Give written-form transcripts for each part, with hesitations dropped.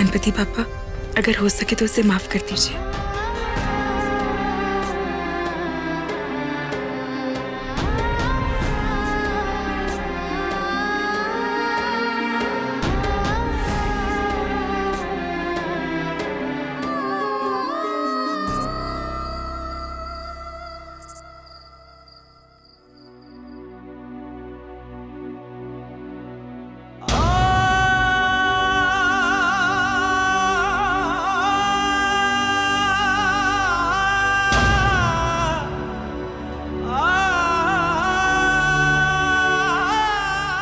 गणपति पापा, अगर हो सके तो उसे माफ कर दीजिए।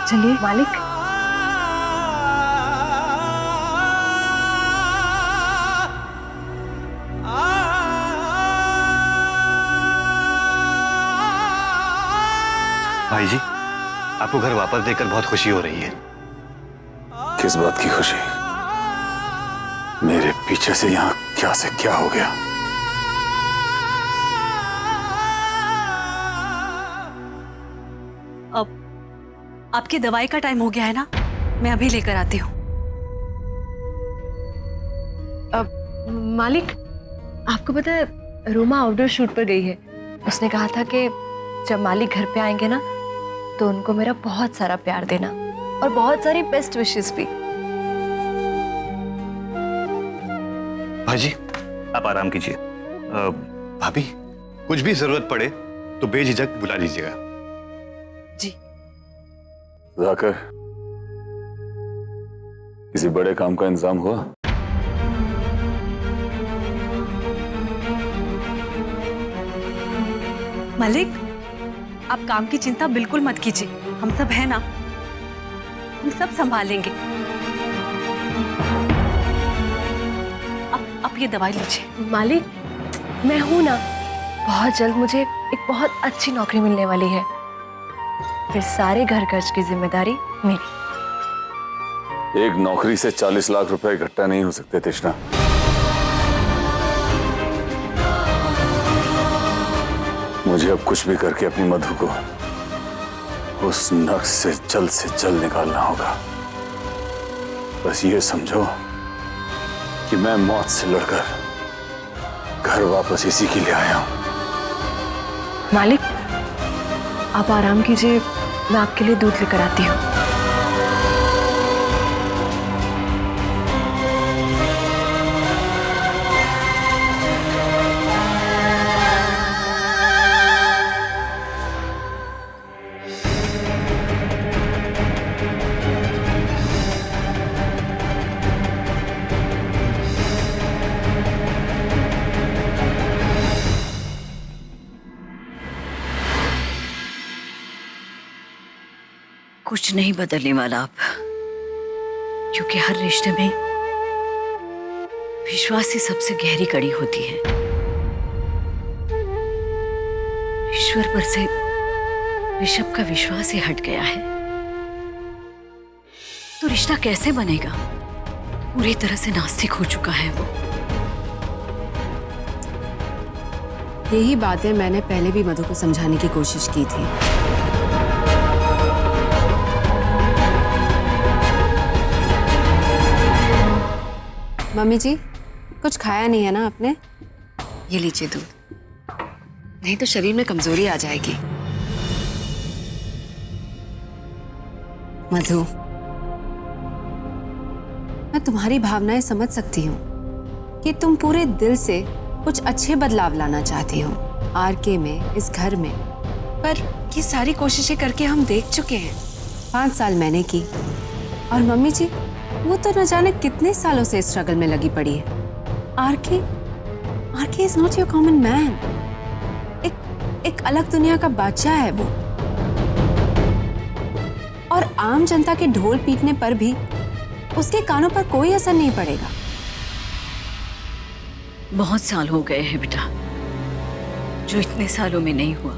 चलिए मालिक। भाई जी, आपको घर वापस देखकर बहुत खुशी हो रही है। किस बात की खुशी? मेरे पीछे से यहाँ क्या से क्या हो गया? अब आपकी दवाई का टाइम हो गया है ना, मैं अभी लेकर आती हूँ। अब मालिक, आपको पता है रोमा आउटडोर शूट पर गई है। उसने कहा था कि जब मालिक घर पे आएंगे ना तो उनको मेरा बहुत सारा प्यार देना और बहुत सारी बेस्ट विशेस भी। भाजी, आप आराम कीजिए। भाभी, कुछ भी जरूरत पड़े तो बेझिझक बुला लीजिएगा। जी। जाकर किसी बड़े काम का इंतजाम हुआ? मालिक, आप काम की चिंता बिल्कुल मत कीजिए, हम सब है ना, हम सब संभालेंगे। आप ये दवाई लीजिए। मालिक, मैं हूं ना, बहुत जल्द मुझे एक बहुत अच्छी नौकरी मिलने वाली है। फिर सारे घर खर्च की जिम्मेदारी मेरी। एक नौकरी से 40 लाख रुपए इकट्ठा नहीं हो सकते तृष्णा। मुझे अब कुछ भी करके अपनी मधु को उस नक्श से जल्द निकालना होगा। बस ये समझो कि मैं मौत से लड़कर घर वापस इसी के लिए आया हूं। मालिक, आप आराम कीजिए, मैं आपके लिए दूध लेकर आती हूँ। कुछ नहीं बदलने वाला अब, क्योंकि हर रिश्ते में विश्वास ही सबसे गहरी कड़ी होती है। ईश्वर पर से ऋषभ का विश्वास ही हट गया है, तो रिश्ता कैसे बनेगा? पूरी तरह से नास्तिक हो चुका है वो। यही बातें मैंने पहले भी मधु को समझाने की कोशिश की थी। मम्मी जी, कुछ खाया नहीं है ना आपने? ये लीजिए दूध, नहीं तो शरीर में कमजोरी आ जाएगी। मधु, मैं तुम्हारी भावनाएं समझ सकती हूँ कि तुम पूरे दिल से कुछ अच्छे बदलाव लाना चाहती हो आरके में, इस घर में, पर ये सारी कोशिशें करके हम देख चुके हैं। 5 साल मैंने की और मम्मी जी वो तो न जाने कितने सालों से स्ट्रगल में लगी पड़ी है। RK is not your common man. एक अलग दुनिया का बादशाह है वो, और आम जनता के ढोल पीटने पर भी उसके कानों पर कोई असर नहीं पड़ेगा। बहुत साल हो गए हैं बेटा, जो इतने सालों में नहीं हुआ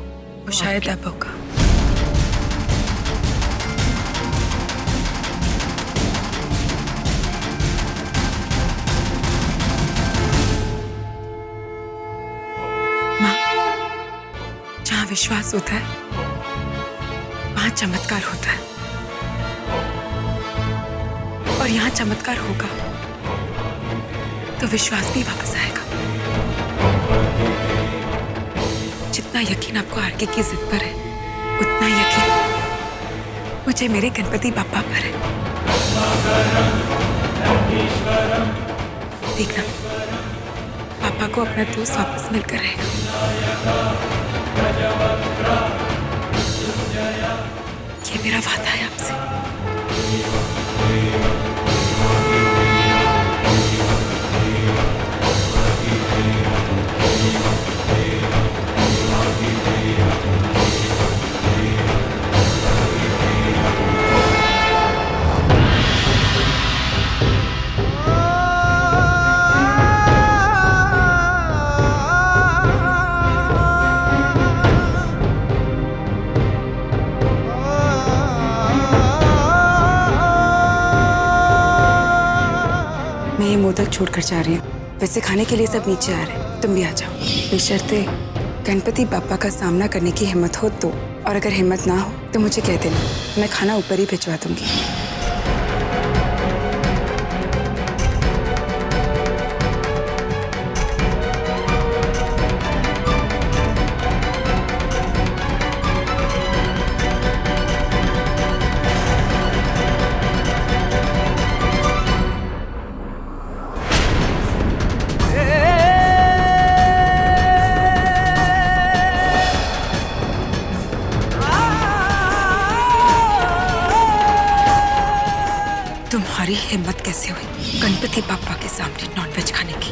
वो शायद अब होगा। माँ, जहाँ विश्वास होता है वहाँ चमत्कार होता है, और यहाँ चमत्कार होगा। तो विश्वास भी वापस आएगा। जितना यकीन आपको आरके की जिद पर है, उतना यकीन मुझे मेरे गणपति बाप्पा पर है। देखना, पापा को अपना दोस्त वापस मिलकर रहेगा। ये मेरा वादा है आपसे। मैं ये मोदक छोड़कर जा रही हूँ। वैसे खाने के लिए सब नीचे आ रहे हैं, तुम भी आ जाओ। बशर्ते गणपति बाप्पा का सामना करने की हिम्मत हो तो, और अगर हिम्मत ना हो तो मुझे कह देना, मैं खाना ऊपर ही भिजवा दूंगी। तुम्हारी हिम्मत कैसे हुई गणपति बाप्पा के सामने नॉनवेज खाने की?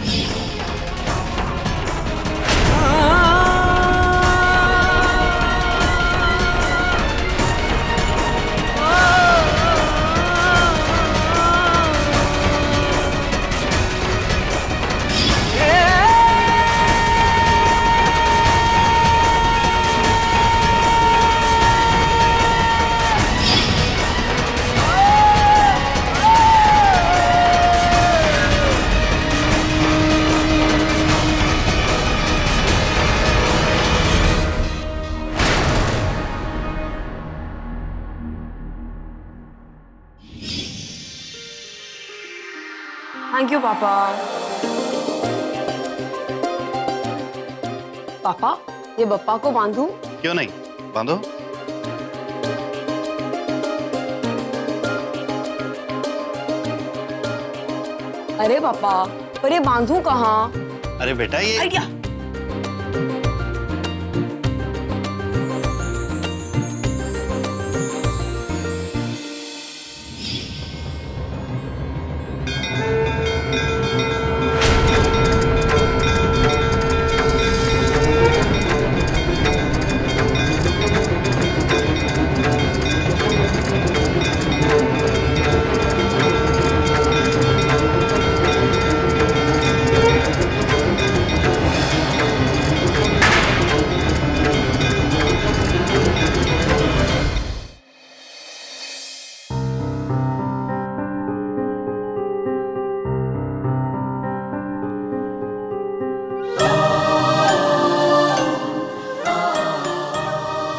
थैंक यू पापा। पापा, ये बप्पा को बांधूं? क्यों नहीं, बांधो। अरे पापा, पर ये बांधूं कहाँ? अरे बेटा, ये आइडिया।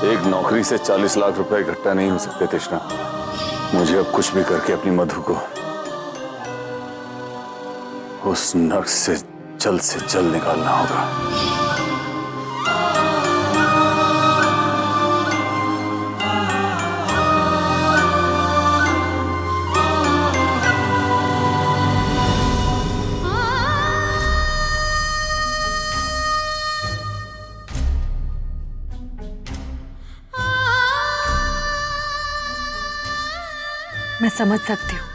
एक नौकरी से 40 लाख रुपए इकट्ठा नहीं हो सकते तृष्णा। मुझे अब कुछ भी करके अपनी मधु को उस नर्क से जल्द निकालना होगा। मैं समझ सकती हूँ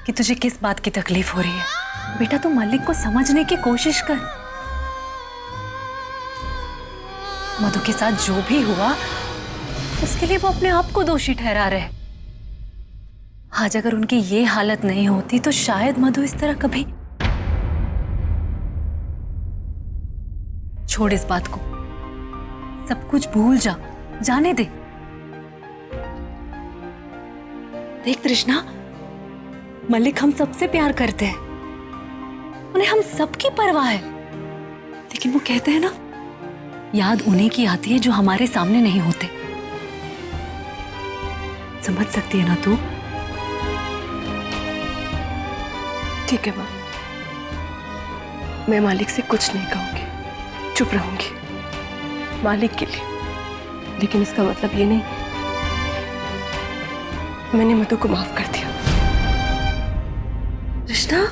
कि तुझे किस बात की तकलीफ हो रही है। बेटा, तू मलिक को समझने की कोशिश कर। मधु के साथ जो भी हुआ उसके लिए वो अपने आप को दोषी ठहरा रहे। आज अगर उनकी ये हालत नहीं होती तो शायद मधु इस तरह कभी। छोड़ इस बात को, सब कुछ भूल जा, जाने दे। देख तृष्णा, मलिक हम सबसे प्यार करते हैं, उन्हें हम सबकी परवाह है, लेकिन वो कहते हैं ना, याद उन्हीं की आती है जो हमारे सामने नहीं होते। समझ सकती है ना तू? ठीक है माँ, मैं मालिक से कुछ नहीं कहूंगी, चुप रहूंगी मालिक के लिए। लेकिन इसका मतलब ये नहीं मैंने मधु को माफ कर दिया। कृष्णा